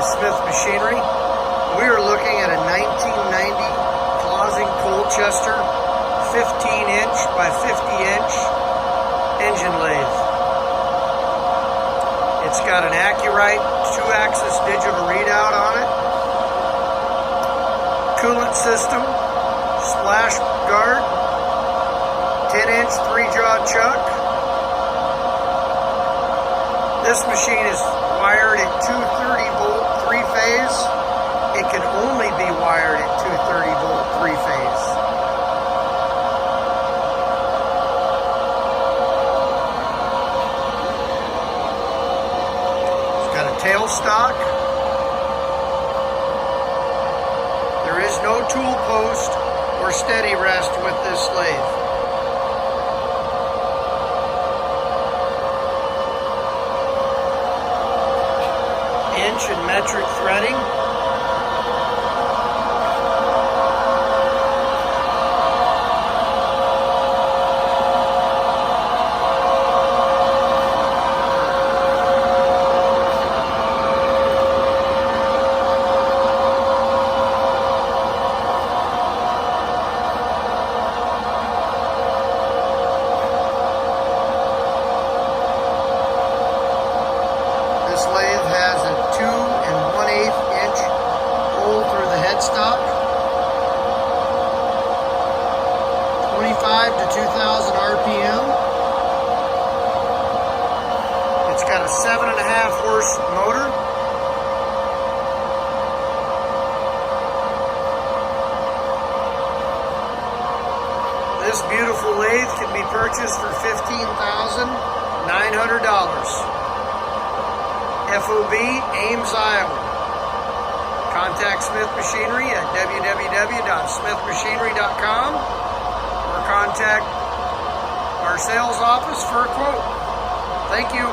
Smith Machinery. We are looking at a 1990 Clausing Colchester 15-inch by 50-inch engine lathe. It's got an Acu-Rite 2-axis digital readout on it, coolant system, splash guard, 10-inch 3-jaw chuck. This machine is wired at 230-volt 3-phase. It can only be wired at 230-volt 3-phase. It's got a tailstock. There is no tool post or steady rest with this lathe. Inch and metric threading. This lathe has a 2 1/8-inch hole through the headstock, 25 to 2,000 RPM. It's got a 7.5 horse motor. This beautiful lathe can be purchased for $15,900. FOB, Ames, Iowa. Contact Smith Machinery at www.smithmachinery.com or contact our sales office for a quote. Thank you.